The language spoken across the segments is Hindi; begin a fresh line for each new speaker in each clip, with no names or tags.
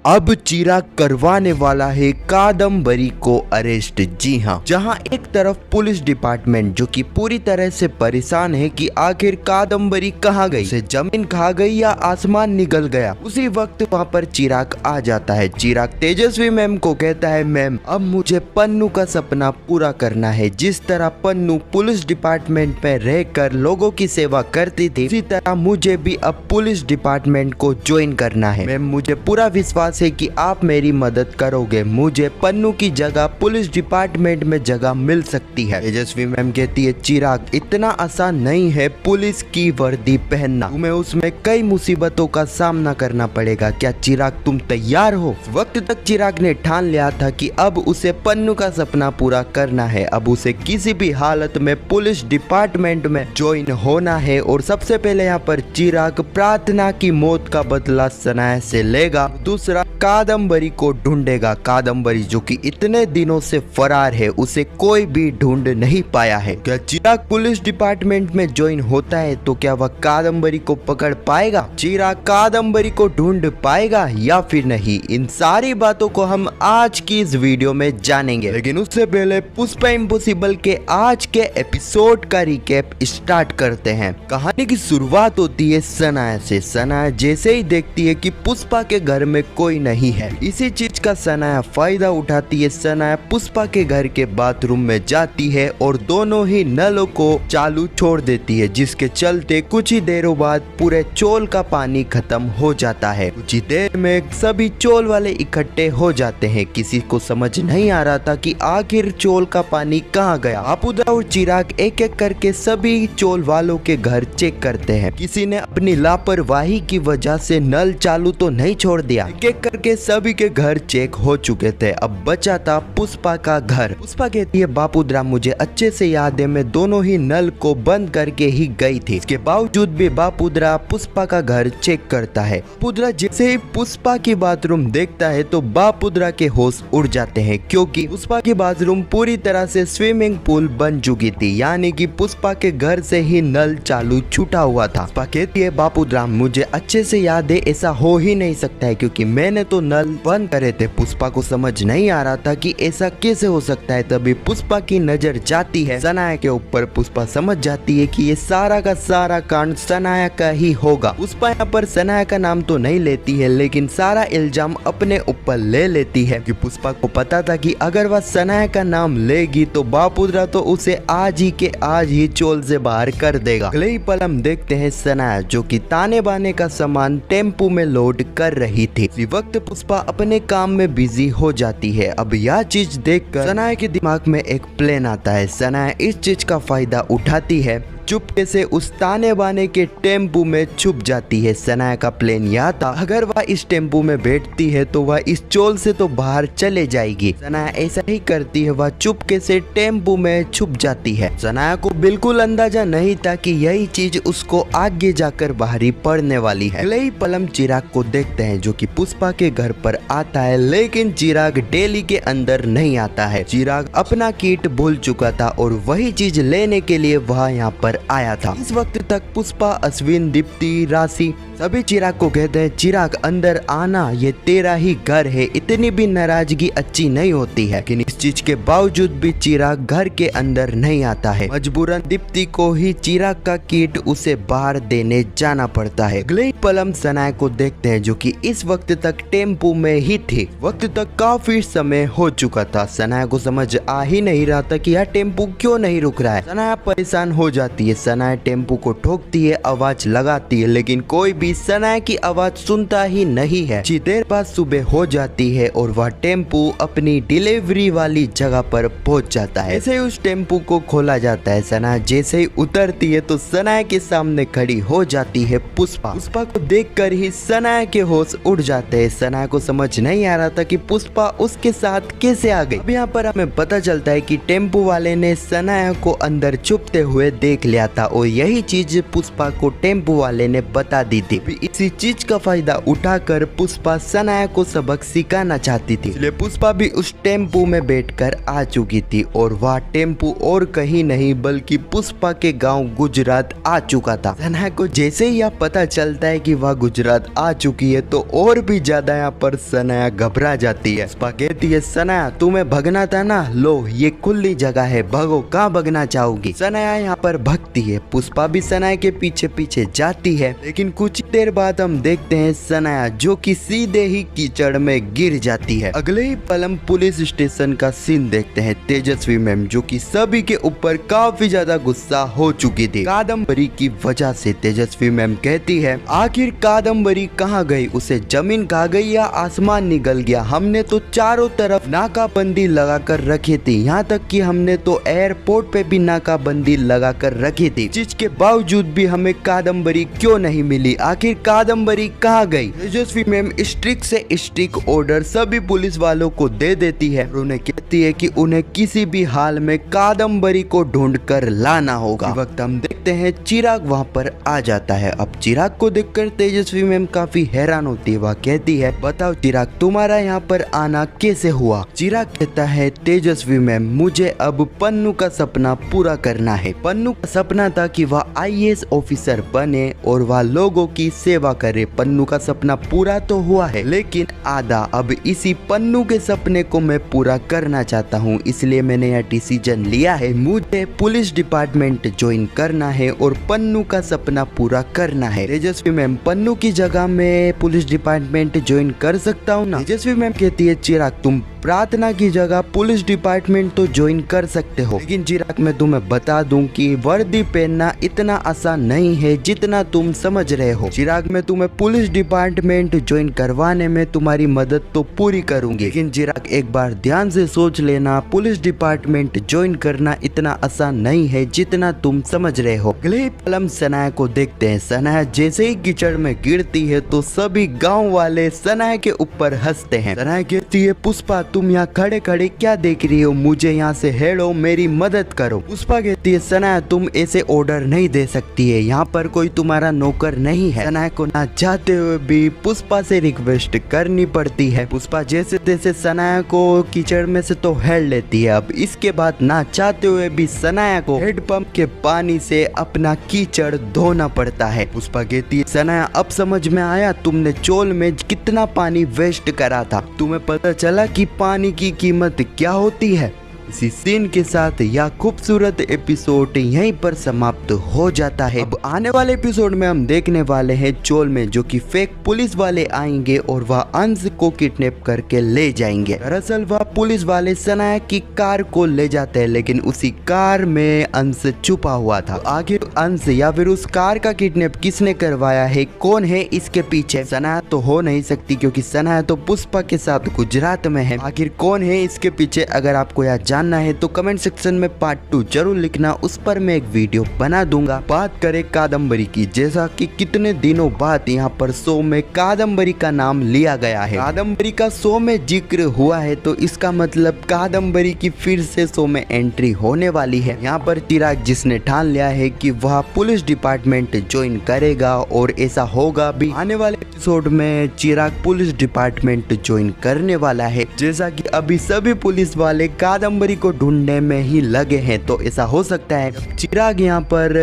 अब चिराग करवाने वाला है कादम्बरी को अरेस्ट। जी हाँ, जहां एक तरफ पुलिस डिपार्टमेंट जो कि पूरी तरह से परेशान है कि आखिर कादम्बरी कहाँ गई, उसे जमीन खा गई या आसमान निगल गया। उसी वक्त वहां पर चिराग आ जाता है। चिराग तेजस्वी मैम को कहता है, मैम अब मुझे पन्नू का सपना पूरा करना है। जिस तरह पन्नू पुलिस डिपार्टमेंट में रहकर लोगों की सेवा करती थी, उसी तरह मुझे भी अब पुलिस डिपार्टमेंट को ज्वाइन करना है। मैम मुझे पूरा विश्वास है कि आप मेरी मदद करोगे। मुझे पन्नू की जगह पुलिस डिपार्टमेंट में जगह मिल सकती है। तेजस्वी मैम कहती है, चिराग इतना आसान नहीं है पुलिस की वर्दी पहनना, तुम्हें उसमें कई मुसीबतों का सामना करना पड़ेगा। क्या चिराग तुम तैयार हो? वक्त तक चिराग ने ठान लिया था कि अब उसे पन्नू का सपना पूरा करना है। अब उसे किसी भी हालत में पुलिस डिपार्टमेंट में ज्वाइन होना है। और सबसे पहले यहाँ पर चिराग प्रार्थना की मौत का बदला सनाया से लेगा। दूसरा, कादम्बरी को ढूंढेगा। कादम्बरी जो कि इतने दिनों से फरार है, उसे कोई भी ढूंढ नहीं पाया है। क्या चिराग पुलिस डिपार्टमेंट में ज्वाइन होता है तो क्या वह कादम्बरी को पकड़ पाएगा? चिराग कादम्बरी को ढूंढ पाएगा या फिर नहीं? इन सारी बातों को हम आज की इस वीडियो में जानेंगे। लेकिन उससे पहले पुष्पा इम्पॉसिबल के आज के एपिसोड का रिकैप स्टार्ट करते हैं। कहानी की शुरुआत होती है सनाया से। सनाया जैसे ही देखती है कि पुष्पा के घर में कोई नहीं है, इसी चीज का सनाया फायदा उठाती है। सनाया पुष्पा के घर के बाथरूम में जाती है और दोनों ही नलों को चालू छोड़ देती है, जिसके चलते कुछ ही देरों बाद पूरे चोल का पानी खत्म हो जाता है। कुछ ही देर में सभी चोल वाले इकट्ठे हो जाते हैं। किसी को समझ नहीं आ रहा था कि आखिर चोल का पानी कहाँ गया। बापूदा और चिराग एक एक करके सभी चोल वालों के घर चेक करते हैं। किसी ने अपनी लापरवाही की वजह से नल चालू तो नहीं छोड़ दिया। एक करके सभी के घर चेक हो चुके थे। अब बचा था पुष्पा का घर। पुष्पा कहती है, बापूद्रा मुझे अच्छे से याद है, मैं दोनों ही नल को बंद करके ही गई थी। इसके बावजूद भी बापूद्रा पुष्पा का घर चेक करता है। बापूद्रा जैसे ही पुष्पा की बाथरूम देखता है तो बापूद्रा के होश उड़ जाते हैं, क्योंकि पुष्पा की बाथरूम पूरी तरह से स्विमिंग पूल बन चुकी थी। यानी कि पुष्पा के घर से ही नल चालू छूटा हुआ था। पुष्पा कहती है, बापूद्रा मुझे अच्छे से याद है, ऐसा हो ही नहीं सकता है, क्योंकि मैंने तो नल बंद करे थे। पुष्पा को समझ नहीं आ रहा था कि ऐसा कैसे हो सकता है। तभी पुष्पा की नजर जाती है सनाया के ऊपर। पुष्पा समझ जाती है कि ये सारा का सारा कांड सनाया का ही होगा। पुष्पा यहाँ पर सनाया का नाम तो नहीं लेती है, लेकिन सारा इल्जाम अपने ऊपर ले लेती है, कि पुष्पा को पता था कि अगर वह सनाया का नाम लेगी तो बापूद्रा तो उसे आज ही के आज ही चोल से बाहर कर देगा। अगले ही पल हम देखते हैं सनाया जो कि ताने बाने का सामान टेम्पू में लोड कर रही थी। इसी वक्त पुष्पा अपने काम में बिजी हो जाती है। अब यह चीज देखकर सनाया के दिमाग में एक प्लान आता है। सनाया इस चीज का फायदा उठाती है, चुपके से उस ताने बाने के टेम्पू में छुप जाती है। सनाया का प्लान यह था, अगर वह इस टेम्पू में बैठती है तो वह इस चोल से तो बाहर चले जाएगी। सनाया ऐसा ही करती है, वह चुपके से टेम्पू में छुप जाती है। सनाया को बिल्कुल अंदाजा नहीं था कि यही चीज उसको आगे जाकर भारी पड़ने वाली है। अगले ही पल हम चिराग को देखते हैं जो कि पुष्पा के घर पर आता है, लेकिन चिराग डेली के अंदर नहीं आता है। चिराग अपना किट भूल चुका था और वही चीज लेने के लिए वह यहाँ पर आया था। इस वक्त तक पुष्पा, अश्विन, दीप्ति, राशि सभी चिराग को कहते हैं, चिराग अंदर आना, ये तेरा ही घर है। इतनी भी नाराजगी अच्छी नहीं होती है। लेकिन इस चीज के बावजूद भी चिराग घर के अंदर नहीं आता है। मजबूरन दीप्ति को ही चिराग का किट उसे बाहर देने जाना पड़ता है। अगले ही पल हम सनाया को देखते हैं जो कि इस वक्त तक टेम्पू में ही थे। वक्त तक काफी समय हो चुका था। सनाया को समझ आ ही नहीं रहा था कि यह टेम्पू क्यों नहीं रुक रहा है। सनाया परेशान हो जाती है। सनाया टेम्पू को ठोकती है, आवाज लगाती है, लेकिन कोई भी सनाया की आवाज सुनता ही नहीं है। कुछ देर बाद सुबह हो जाती है और वह टेम्पू अपनी डिलीवरी वाली जगह पर पहुंच जाता है। जैसे ही उस टेम्पू को खोला जाता है, सनाया जैसे ही उतरती है तो सनाया के सामने खड़ी हो जाती है पुष्पा। पुष्पा को देखकर ही सनाया के होश उड़ जाते हैं। सनाया को समझ नहीं आ रहा था कि पुष्पा उसके साथ कैसे आ गई। अब यहाँ पर हमें पता चलता है कि टेम्पू वाले ने सनाया को अंदर छुपते हुए देख लिया था और यही चीज पुष्पा को टेम्पू वाले ने बता दी थी। थी। इसी चीज का फायदा उठाकर पुष्पा सनाया को सबक सिखाना चाहती थी, इसलिए पुष्पा भी उस टेम्पो में बैठकर आ चुकी थी और वह टेम्पो और कहीं नहीं बल्कि पुष्पा के गांव गुजरात आ चुका था। सनाया को जैसे ही यह पता चलता है कि वह गुजरात आ चुकी है तो और भी ज्यादा यहाँ पर सनाया घबरा जाती है। पुष्पा कहती है, सनाया तुम्हें भगना था ना, लो ये खुली जगह है, भगो, कहाँ भगना चाहोगी। सनाया यहाँ पर भगती है, पुष्पा भी सनाया के पीछे पीछे जाती है, लेकिन कुछ देर बाद हम देखते हैं सनाया जो कि सीधे ही कीचड़ में गिर जाती है। अगले ही पल हम पुलिस स्टेशन का सीन देखते हैं। तेजस्वी मैम जो कि सभी के ऊपर काफी ज्यादा गुस्सा हो चुकी थी कादम्बरी की वजह से। तेजस्वी मैम कहती है, आखिर कादम्बरी कहाँ गई, उसे जमीन खा गई या आसमान निगल गया। हमने तो चारों तरफ नाकाबंदी लगाकर रखी थी, यहाँ तक कि हमने तो एयरपोर्ट पे भी नाकाबंदी लगाकर रखी थी, जिसके बावजूद भी हमें कादम्बरी क्यों नहीं मिली, आखिर कादम्बरी कहाँ गई। तेजस्वी मैम स्ट्रिक्ट से स्ट्रिक्ट ऑर्डर सभी पुलिस वालों को दे देती है और उन्हें कहती है कि उन्हें किसी भी हाल में कादम्बरी को ढूंढ कर लाना होगा। इस वक्त हम देखते हैं चिराग वहाँ पर आ जाता है। अब चिराग को देखकर तेजस्वी मैम काफी हैरान होती है। वह कहती है, बताओ चिराग तुम्हारा यहाँ पर आना कैसे हुआ। चिराग कहता है, तेजस्वी मैम मुझे अब पन्नू का सपना पूरा करना है। पन्नू का सपना था कि वह IAS ऑफिसर बने और वह लोगों की सेवा करे। पन्नू का सपना पूरा तो हुआ है, लेकिन आधा। अब इसी पन्नू के सपने को मैं पूरा करना चाहता हूँ, इसलिए मैंने यह डिसीजन लिया है, मुझे पुलिस डिपार्टमेंट ज्वाइन करना है और पन्नू का सपना पूरा करना है। तेजस्वी मैम, पन्नू की जगह मैं पुलिस डिपार्टमेंट ज्वाइन कर सकता हूँ ना। तेजस्वी मैम कहती है, चिराग तुम प्रार्थना की जगह पुलिस डिपार्टमेंट तो ज्वाइन कर सकते हो, लेकिन चिराग मैं तुम्हें बता दूं कि वर्दी पहनना इतना आसान नहीं है जितना तुम समझ रहे हो। चिराग मैं तुम्हें पुलिस डिपार्टमेंट ज्वाइन करवाने में तुम्हारी मदद तो पूरी करूंगी, लेकिन चिराग एक बार ध्यान से सोच लेना, पुलिस डिपार्टमेंट ज्वाइन करना इतना आसान नहीं है जितना तुम समझ रहे हो। अगले पल हम सनाया को देखते हैं। सनाया जैसे ही कीचड़ में गिरती है तो सभी गाँव वाले सनाया के ऊपर हंसते हैं। सनाया कहती है, पुष्पा तुम यहाँ खड़े खड़े क्या देख रही हो, मुझे यहाँ से हेलो, मेरी मदद करो। पुष्पा कहती है, सनाया तुम ऐसे ऑर्डर नहीं दे सकती है, यहाँ पर कोई तुम्हारा नौकर नहीं है। सनाया को ना चाहते हुए भी पुष्पा से रिक्वेस्ट करनी पड़ती है। पुष्पा जैसे तैसे सनाया को कीचड़ में से तो हेल लेती है। अब इसके बाद ना चाहते हुए भी सनाया को हेडपंप के पानी से अपना कीचड़ धोना पड़ता है। पुष्पा कहती है, सनाया अब समझ में आया तुमने चोल में कितना पानी वेस्ट करा था, तुम्हें पता चला कि पानी की कीमत क्या होती है। इसी सीन के साथ यह खूबसूरत एपिसोड यहीं पर समाप्त हो जाता है। अब आने वाले एपिसोड में हम देखने वाले हैं चोल में जो कि फेक पुलिस वाले आएंगे और वह अंश को किडनैप करके ले जाएंगे। दरअसल वह पुलिस वाले सनाया की कार को ले जाते हैं, लेकिन उसी कार में अंश छुपा हुआ था। आखिर अंश या फिर उस कार का किडनैप किसने करवाया है, कौन है इसके पीछे। सनाया तो हो नहीं सकती क्योंकि सनाया तो पुष्पा के साथ गुजरात में है। आखिर कौन है इसके पीछे, अगर आपको यह जानना है तो कमेंट सेक्शन में पार्ट 2 जरूर लिखना, उस पर मैं एक वीडियो बना दूंगा। बात करें कादम्बरी की, जैसा कि कितने दिनों बाद यहाँ पर शो में कादम्बरी का नाम लिया गया है। कादम्बरी का शो में जिक्र हुआ है तो इसका मतलब कादम्बरी की फिर से शो में एंट्री होने वाली है। यहाँ पर चिराग जिसने ठान लिया है कि वह पुलिस डिपार्टमेंट ज्वाइन करेगा और ऐसा होगा भी। आने वाले एपिसोड में चिराग पुलिस डिपार्टमेंट ज्वाइन करने वाला है। जैसा कि अभी सभी पुलिस वाले कादम्बरी को ढूंढने में ही लगे हैं, तो ऐसा हो सकता है चिराग यहाँ पर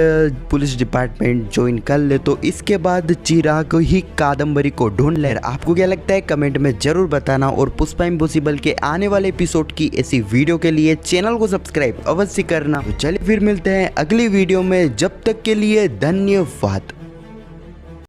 पुलिस डिपार्टमेंट ज्वाइन कर ले तो इसके बाद चिराग ही कादम्बरी को ढूंढ ले। आपको क्या लगता है कमेंट में जरूर बताना और पुष्पा इम्पॉसिबल के आने वाले एपिसोड की ऐसी वीडियो के लिए चैनल को सब्सक्राइब अवश्य करना। तो चलिए फिर मिलते हैं अगली वीडियो में, जब तक के लिए धन्यवाद।